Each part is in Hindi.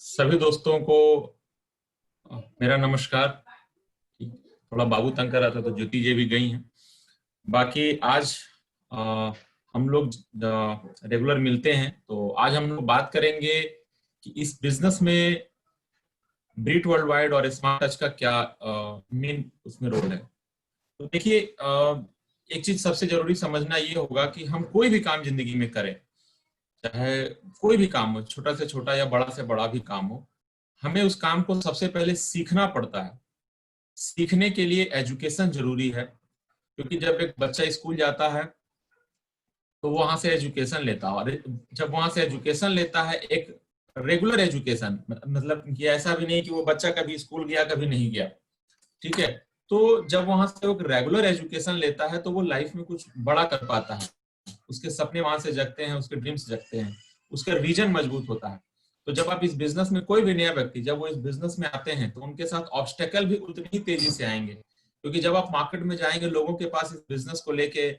सभी दोस्तों को मेरा नमस्कार। थोड़ा बाबू तंग कर रहा था तो ज्योति जी भी गई हैं। बाकी आज अ, हम लोग रेगुलर मिलते हैं, तो आज हम लोग बात करेंगे कि इस बिजनेस में ब्रीट वर्ल्ड वाइड और स्मार्ट टच का क्या मेन उसमें रोल है। तो देखिए, एक चीज सबसे जरूरी समझना ये होगा कि हम कोई भी काम जिंदगी में करें, चाहे कोई भी काम हो, छोटा से छोटा या बड़ा से बड़ा भी काम हो, हमें उस काम को सबसे पहले सीखना पड़ता है। सीखने के लिए एजुकेशन जरूरी है, क्योंकि जब एक बच्चा स्कूल जाता है तो वहां से एजुकेशन लेता है, और जब वहां से एजुकेशन लेता है एक रेगुलर एजुकेशन, मतलब कि ऐसा भी नहीं कि वो बच्चा कभी स्कूल गया कभी नहीं गया, ठीक है। तो जब वहां से वो रेगुलर एजुकेशन लेता है तो वो लाइफ में कुछ बड़ा कर पाता है, उसके सपने वहां से जगते हैं, उसके ड्रीम्स जगते हैं, उसका विजन मजबूत होता है। तो जब आप इस बिजनेस में, कोई भी नया व्यक्ति जब वो इस बिजनेस में आते हैं तो उनके साथ ऑब्स्टेकल भी उतनी ही तेजी से आएंगे, क्योंकि जब आप मार्केट में जाएंगे लोगों के पास इस बिजनेस को लेके,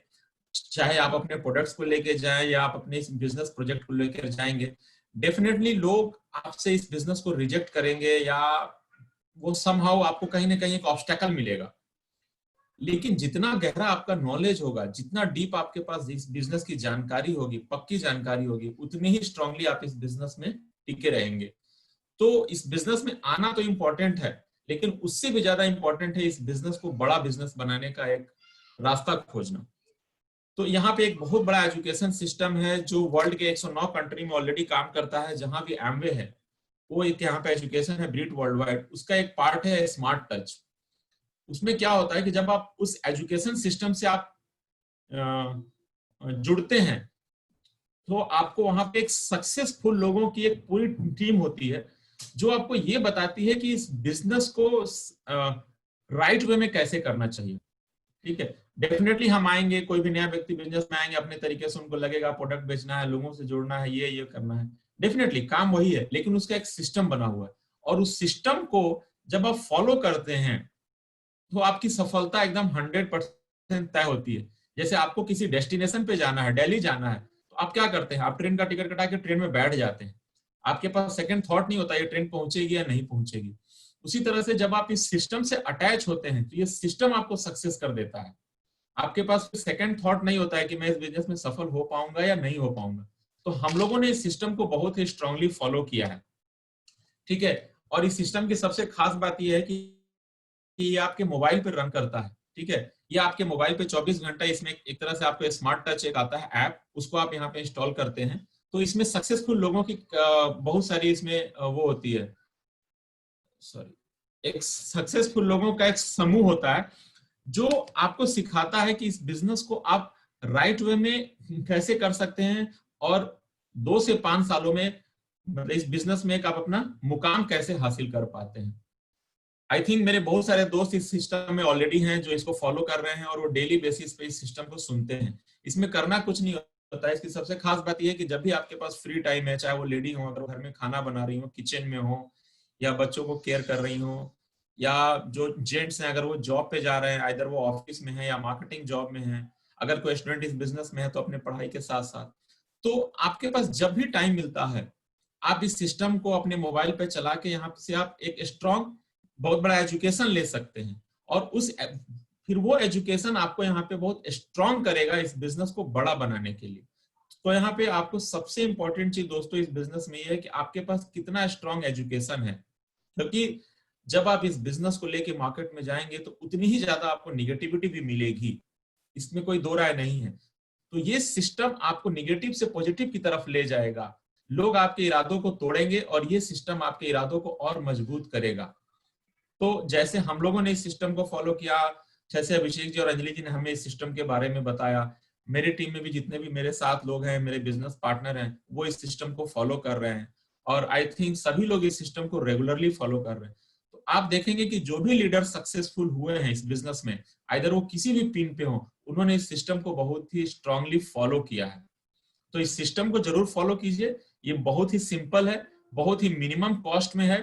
चाहे आप अपने प्रोडक्ट्स को लेके जाएं या आप अपने इस बिजनेस प्रोजेक्ट को लेकर जाएंगे, डेफिनेटली लोग आपसे इस बिजनेस को रिजेक्ट करेंगे, या वो समहाउ आपको कहीं ना कहीं एक ऑब्स्टेकल मिलेगा। लेकिन जितना गहरा आपका नॉलेज होगा, जितना डीप आपके पास इस बिजनेस की जानकारी होगी, पक्की जानकारी होगी, उतनी ही स्ट्रांगली आप इस बिजनेस में टिके रहेंगे। तो इस बिजनेस में आना तो इम्पोर्टेंट है, लेकिन उससे भी ज्यादा इम्पोर्टेंट है इस बिजनेस को बड़ा बिजनेस बनाने का एक रास्ता खोजना। तो यहाँ पे एक बहुत बड़ा एजुकेशन सिस्टम है जो वर्ल्ड के 109 कंट्री में ऑलरेडी काम करता है। जहां भी एमवे है वो एक यहाँ पे एजुकेशन है, ब्रीट वर्ल्ड वाइड, उसका एक पार्ट है स्मार्ट टच। उसमें क्या होता है कि जब आप उस एजुकेशन सिस्टम से आप जुड़ते हैं तो आपको वहां पे एक सक्सेसफुल लोगों की एक पूरी टीम होती है जो आपको ये बताती है कि इस बिजनेस को राइट वे में कैसे करना चाहिए। ठीक है, डेफिनेटली हम आएंगे, कोई भी नया व्यक्ति बिजनेस में आएंगे, अपने तरीके से उनको लगेगा प्रोडक्ट बेचना है, लोगों से जुड़ना है, ये करना है, डेफिनेटली काम वही है, लेकिन उसका एक सिस्टम बना हुआ है। और उस सिस्टम को जब आप फॉलो करते हैं तो आपकी सफलता एकदम 100% तय होती है। जैसे आपको किसी डेस्टिनेशन पे जाना है, दिल्ली जाना है, तो आप क्या करते हैं, आप ट्रेन का टिकट कटा के ट्रेन में बैठ जाते हैं। आपके पास सेकंड थॉट नहीं होता ये ट्रेन पहुंचेगी या नहीं पहुंचेगी। उसी तरह से जब आप इस सिस्टम से अटैच होते हैं तो ये सिस्टम आपको सक्सेस कर देता है। आपके पास सेकंड थॉट नहीं होता है कि मैं इस बिजनेस में सफल हो पाऊंगा या नहीं हो पाऊंगा। तो हम लोगों ने इस सिस्टम को बहुत ही स्ट्रांगली फॉलो किया है, ठीक है। और इस सिस्टम की सबसे खास बात यह है कि ये आपके मोबाइल पे रन करता है, ठीक है। ये आपके मोबाइल पे 24 घंटा, इसमें एक तरह से आपको स्मार्ट टच एक आता है ऐप, उसको आप यहाँ पे इंस्टॉल करते हैं। तो इसमें सक्सेसफुल लोगों की बहुत सारी इसमें वो होती है, सॉरी, एक सक्सेसफुल लोगों का एक समूह होता है जो आपको सिखाता है कि इस बिजनेस को आप राइट वे में कैसे कर सकते हैं, और 2 से 5 सालों में मतलब इस बिजनेस में एक आप अपना मुकाम कैसे हासिल कर पाते हैं। आई थिंक मेरे बहुत सारे दोस्त इस सिस्टम में ऑलरेडी हैं जो इसको फॉलो कर रहे हैं, और वो डेली बेसिस पे इस सिस्टम को सुनते हैं। इसमें करना कुछ नहीं होता है। इसकी सबसे खास बात यह है कि जब भी आपके पास फ्री टाइम है, चाहे वो लेडी हो, अगर घर में खाना बना रही हो, किचन में हो, या बच्चों को केयर कर रही हो, या जो जेंट्स हैं अगर वो जॉब पे जा रहे हैं, आइदर वो ऑफिस में है या मार्केटिंग जॉब में है, अगर कोई स्टूडेंट इस बिजनेस में है तो अपने पढ़ाई के साथ साथ, तो आपके पास जब भी टाइम मिलता है आप इस सिस्टम को अपने मोबाइल पे चला के यहाँ से आप एक स्ट्रॉन्ग बहुत बड़ा एजुकेशन ले सकते हैं। और उस फिर वो एजुकेशन आपको यहाँ पे बहुत स्ट्रॉन्ग करेगा इस बिजनेस को बड़ा बनाने के लिए। तो यहाँ पे आपको सबसे इंपॉर्टेंट चीज दोस्तों इस बिजनेस में ये है कि आपके पास कितना स्ट्रॉन्ग एजुकेशन है, क्योंकि जब आप इस बिजनेस को लेके मार्केट में जाएंगे तो उतनी ही ज्यादा आपको निगेटिविटी भी मिलेगी, इसमें कोई दो राय नहीं है। तो ये सिस्टम आपको निगेटिव से पॉजिटिव की तरफ ले जाएगा, लोग आपके इरादों को तोड़ेंगे और ये सिस्टम आपके इरादों को और मजबूत करेगा। तो जैसे हम लोगों ने इस सिस्टम को फॉलो किया, जैसे अभिषेक जी और अंजलि जी ने हमें इस सिस्टम के बारे में बताया, मेरी टीम में भी जितने भी मेरे साथ लोग हैं, मेरे बिजनेस पार्टनर हैं, वो इस सिस्टम को फॉलो कर रहे हैं, और आई थिंक सभी लोग इस सिस्टम को रेगुलरली फॉलो कर रहे हैं। तो आप देखेंगे कि जो भी लीडर सक्सेसफुल हुए हैं इस बिजनेस में, आइदर वो किसी भी पिन पे हो, उन्होंने इस सिस्टम को बहुत ही स्ट्रांगली फॉलो किया है। तो इस सिस्टम को जरूर फॉलो कीजिए। ये बहुत ही सिंपल है, बहुत ही मिनिमम कॉस्ट में है।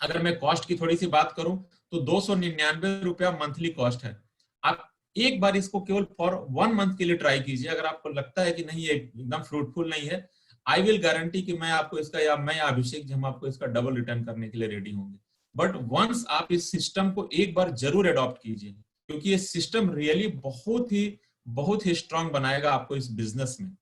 अगर मैं कॉस्ट की थोड़ी सी बात करूं तो 299 रुपया मंथली कॉस्ट है। आप एक बार इसको केवल फॉर 1 मंथ के लिए ट्राई कीजिए। अगर आपको लगता है कि नहीं ये एकदम फ्रूटफुल नहीं है, आई विल गारंटी कि मैं आपको इसका, या मैं या अभिषेक जी हम आपको इसका डबल रिटर्न करने के लिए रेडी होंगे। बट वंस आप इस सिस्टम को एक बार जरूर अडॉप्ट कीजिए, क्योंकि ये सिस्टम रियली बहुत ही स्ट्रांग बनाएगा आपको इस बिजनेस में।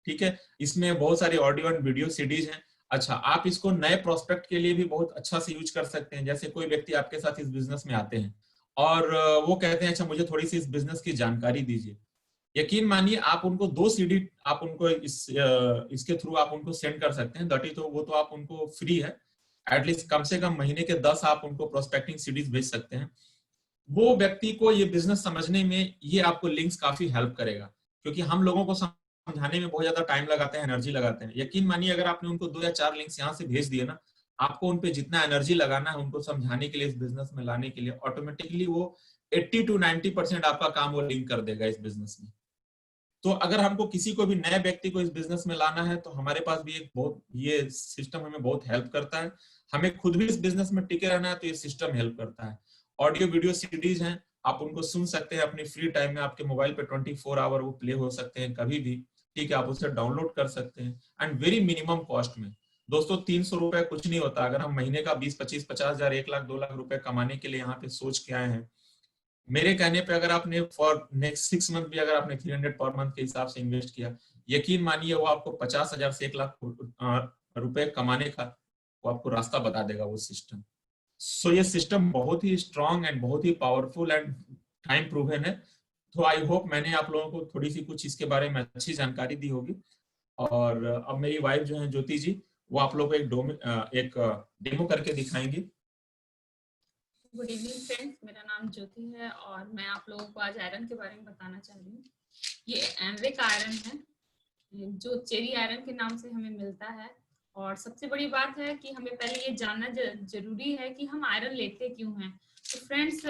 ठीक है, इसमें बहुत सारी ऑडियो एंड वीडियो सीडीज हैं। अच्छा, आप इसको नए प्रोस्पेक्ट के लिए भी बहुत अच्छा से यूज कर सकते हैं। जैसे कोई व्यक्ति आपके साथ इस बिजनेस में आते हैं और वो कहते हैं अच्छा मुझे थोड़ी सी इस बिजनेस की जानकारी दीजिए। यकीन मानिए आप उनको 2 सीडी आप उनको इसके थ्रू आप उनको सेंड कर सकते हैं। दट इज, तो वो तो आप उनको फ्री है, एटलीस्ट कम से कम महीने के 10 आप उनको प्रोस्पेक्टिंग सीडीज भेज सकते हैं। वो व्यक्ति को ये बिजनेस समझने में ये आपको लिंक्स काफी हेल्प करेगा, क्योंकि हम लोगों को समझाने में बहुत ज्यादा टाइम लगाते हैं, एनर्जी लगाते हैं। यकीन मानिए अगर आपने उनको 2 या 4 लिंक्स यहाँ से भेज दिए ना, आपको उनपे जितना एनर्जी लगाना है उनको समझाने के लिए, इस बिजनेस में लाने के लिए, ऑटोमेटिकली वो 80 to 90% आपका काम वो लिंक कर देगा इस बिजनेस में। तो अगर हमको किसी को भी नए व्यक्ति को इस बिजनेस में लाना है तो हमारे पास भी एक बहुत, ये सिस्टम हमें बहुत हेल्प करता है। हमें खुद भी इस बिजनेस में टिके रहना है तो ये सिस्टम हेल्प करता है। ऑडियो वीडियो सीडीज हैं, आप उनको सुन सकते हैं अपनी फ्री टाइम में। आपके मोबाइल पे 24 आवर वो प्ले हो सकते हैं कभी भी। ठीक है, आप उसे डाउनलोड कर सकते हैं एंड वेरी मिनिमम कॉस्ट में। दोस्तों 300 रुपए कुछ नहीं होता। अगर हम महीने का 20, 25, 50 हजार, 1 लाख, 2 लाख रुपए कमाने के लिए यहाँ पे सोच के आए हैं, मेरे कहने पे अगर आपने फॉर नेक्स्ट 6 मंथ भी अगर आपने 300 पर मंथ के हिसाब से इन्वेस्ट किया, यकीन मानिए वो आपको 50,000 से 1 लाख रुपए कमाने का वो आपको रास्ता बता देगा वो सिस्टम। सो ये सिस्टम बहुत ही स्ट्रांग एंड बहुत ही पावरफुल एंड टाइम प्रूवन है। तो आई होप मैंने आप लोगों को थोड़ी सी कुछ इसके बारे में अच्छी जानकारी दी होगी। और अब मेरी वाइफ जो है ज्योति जी, वो आप लोगों को एक डेमो करके दिखाएंगी। गुड इवनिंग फ्रेंड्स, मेरा नाम ज्योति है और मैं आप लोगों को आज आयरन के बारे में बताना चाह रही हूँ। ये एमवे का आयरन है जो चेरी आयरन के नाम से हमें मिलता है। और सबसे बड़ी बात है कि हमें पहले ये जानना जरूरी है कि हम आयरन लेते क्यों हैं। तो फ्रेंड्स,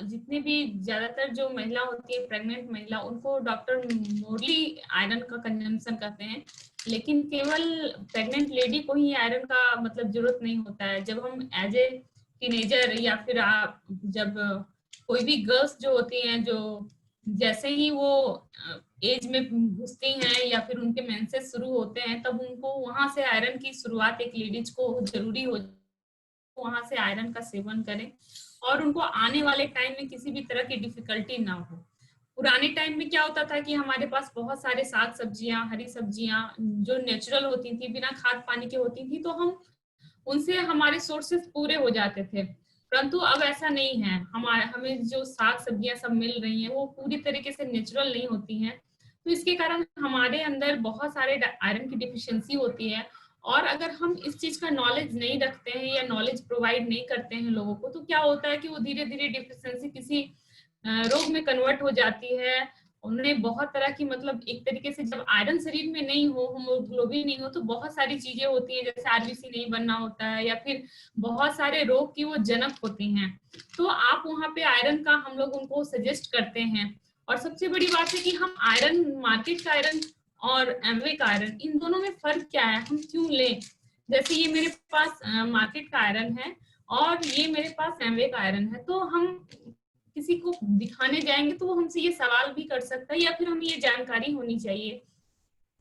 जितने भी ज्यादातर जो महिला होती है, प्रेग्नेंट महिला, उनको डॉक्टर मोरली आयरन का कंजम्पशन करते हैं, लेकिन केवल प्रेग्नेंट लेडी को ही आयरन का मतलब जरूरत नहीं होता है। जब हम एज ए टीनेजर या फिर आप जब कोई भी गर्ल्स जो होती हैं, जो जैसे ही वो एज में घुसती हैं या फिर उनके मेंसेस शुरू होते हैं, तब उनको वहां से आयरन की शुरुआत एक लेडीज को जरूरी हो, वहां से आयरन का सेवन करें और उनको आने वाले टाइम में किसी भी तरह की डिफिकल्टी ना हो। पुराने टाइम में क्या होता था कि हमारे पास बहुत सारे साग सब्जियां, हरी सब्जियां जो नेचुरल होती थी, बिना खाद पानी के होती थी, तो हम उनसे हमारे सोर्सेस पूरे हो जाते थे। परंतु अब ऐसा नहीं है। हमें जो साग सब्जियां सब मिल रही हैं वो पूरी तरीके से नेचुरल नहीं होती हैं, तो इसके कारण हमारे अंदर बहुत सारे आयरन की डिफिशियंसी होती है। और अगर हम इस चीज का नॉलेज नहीं रखते हैं या नॉलेज प्रोवाइड नहीं करते हैं लोगों को, तो क्या होता है कि वो धीरे धीरे डिफिशियंसी किसी रोग में कन्वर्ट हो जाती है। उन्हें बहुत तरह की, मतलब एक तरीके से जब आयरन शरीर में नहीं हो, हीमोग्लोबिन नहीं हो, तो बहुत सारी चीजें होती हैं, जैसे आरबीसी नहीं बनना होता है या फिर बहुत सारे रोग की वो जनक होती हैं। तो आप वहाँ पे आयरन का हम लोग उनको सजेस्ट करते हैं। और सबसे बड़ी बात है कि हम आयरन, मार्केट का आयरन और एमवे का आयरन, इन दोनों में फर्क क्या है, हम क्यों लें। जैसे ये मेरे पास मार्केट का आयरन है और ये मेरे पास एमवे का आयरन है, तो हम किसी को दिखाने जाएंगे तो वो हमसे ये सवाल भी कर सकता है, या फिर हमें ये जानकारी होनी चाहिए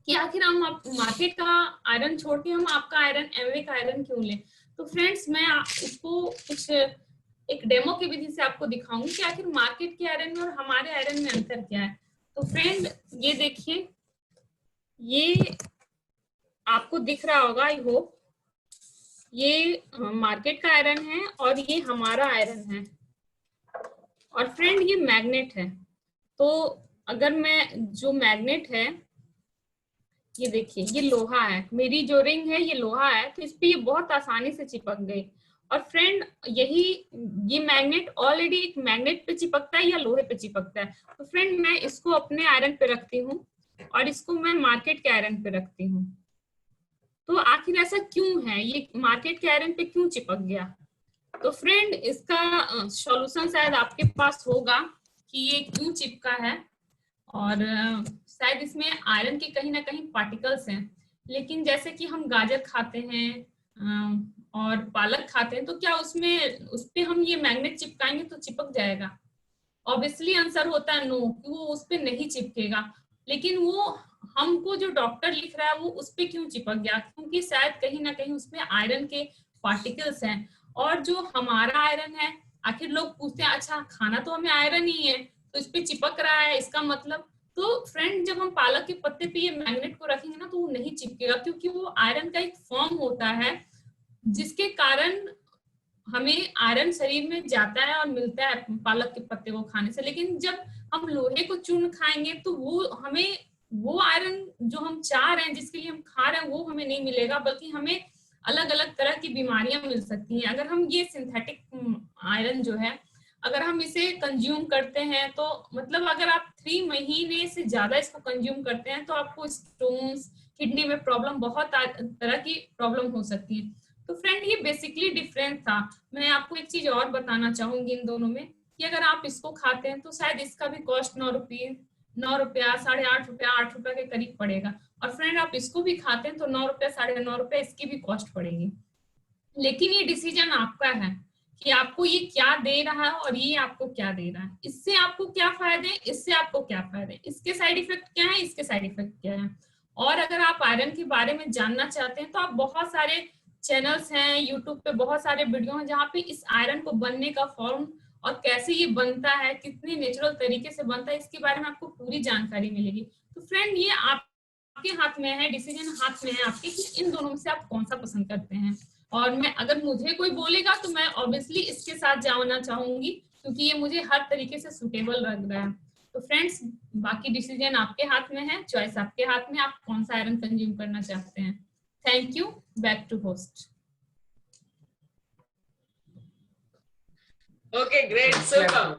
कि आखिर हम मार्केट का आयरन छोड़ के हम आपका आयरन, एमवे का आयरन क्यों लें। तो फ्रेंड्स, मैं इसको कुछ एक डेमो की विधि से आपको दिखाऊंगी कि आखिर मार्केट के आयरन में और हमारे आयरन में अंतर क्या है। तो फ्रेंड, ये देखिए, ये आपको दिख रहा होगा, आई होप। ये मार्केट का आयरन है और ये हमारा आयरन है। और फ्रेंड, ये मैग्नेट है। तो अगर मैं, जो मैग्नेट है, ये देखिए, ये लोहा है, मेरी जो रिंग है ये लोहा है, तो इस पे ये बहुत आसानी से चिपक गई। और फ्रेंड, यही ये मैग्नेट ऑलरेडी एक मैग्नेट पे चिपकता है या लोहे पे चिपकता है। तो फ्रेंड, मैं इसको अपने आयरन पे रखती हूँ और इसको मैं मार्केट के आयरन पे रखती हूँ। तो आखिर ऐसा क्यों है, ये मार्केट के आयरन पे क्यों चिपक गया। तो फ्रेंड, इसका सॉल्यूशन शायद आपके पास होगा कि ये क्यों चिपका है। और शायद इसमें आयरन के कहीं ना कहीं पार्टिकल्स हैं। लेकिन जैसे कि हम गाजर खाते हैं और पालक खाते हैं, तो क्या उसमें, उस पे हम ये मैग्नेट चिपकाएंगे तो चिपक जाएगा। ऑब्वियसली आंसर होता है नो, कि वो उस पे नहीं चिपकेगा। लेकिन वो हमको जो डॉक्टर लिख रहा है वो उस पे क्यों चिपक गया, क्योंकि शायद कहीं ना कहीं उसमें आयरन के पार्टिकल्स हैं। और जो हमारा आयरन है, आखिर लोग पूछते हैं अच्छा खाना तो हमें आयरन ही है तो इस पे चिपक रहा है, इसका मतलब। तो फ्रेंड जब हम पालक के पत्ते पे ये मैग्नेट को रखेंगे ना तो वो नहीं चिपकेगा, क्योंकि वो आयरन का एक फॉर्म होता है जिसके कारण हमें आयरन शरीर में जाता है और मिलता है पालक के पत्ते को खाने से। लेकिन जब हम लोहे को चूर्ण खाएंगे तो वो हमें वो आयरन जो हम चाह रहे हैं, जिसके लिए हम खा रहे हैं, वो हमें नहीं मिलेगा, बल्कि हमें अलग अलग तरह की बीमारियां मिल सकती हैं। अगर हम ये सिंथेटिक आयरन जो है अगर हम इसे कंज्यूम करते हैं तो मतलब अगर आप 3 महीने से ज्यादा इसको कंज्यूम करते हैं तो आपको स्टोन्स, किडनी में प्रॉब्लम, बहुत तरह की प्रॉब्लम हो सकती है। तो फ्रेंड ये बेसिकली डिफरेंस था। मैं आपको एक चीज और बताना चाहूंगी इन दोनों में कि अगर आप इसको खाते हैं तो शायद इसका भी कॉस्ट 9 रुपया 8.5 रुपया 8 रुपया के करीब पड़ेगा। और फ्रेंड आप इसको भी खाते हैं तो 9 रुपया 9.5 रुपया इसकी भी कॉस्ट पड़ेगी। लेकिन ये डिसीजन आपका है कि आपको ये क्या दे रहा है और ये आपको क्या दे रहा है। इससे आपको क्या फायदे, इससे आपको क्या फायदे, इसके साइड इफेक्ट क्या है, इसके साइड इफेक्ट क्या है। और अगर आप आयरन के बारे में जानना चाहते हैं तो आप बहुत सारे चैनल्स हैं यूट्यूब पे, बहुत सारे वीडियो हैं जहाँ पे इस आयरन को बनने का फॉर्म और कैसे ये बनता है, कितने नेचुरल तरीके से बनता है, इसके बारे में आपको पूरी जानकारी मिलेगी। तो फ्रेंड ये आपके हाथ में है, डिसीजन हाथ में है आपके कि इन दोनों में से आप कौन सा पसंद करते हैं। और मैं अगर मुझे कोई बोलेगा तो मैं ऑब्वियसली इसके साथ जाना चाहूंगी, क्योंकि ये मुझे हर तरीके से सुटेबल लग रहा है। तो फ्रेंड्स बाकी डिसीजन आपके हाथ में है, चॉइस आपके हाथ में, आप कौन सा आयरन कंज्यूम करना चाहते हैं। Thank you. Back to host. Okay, great, super.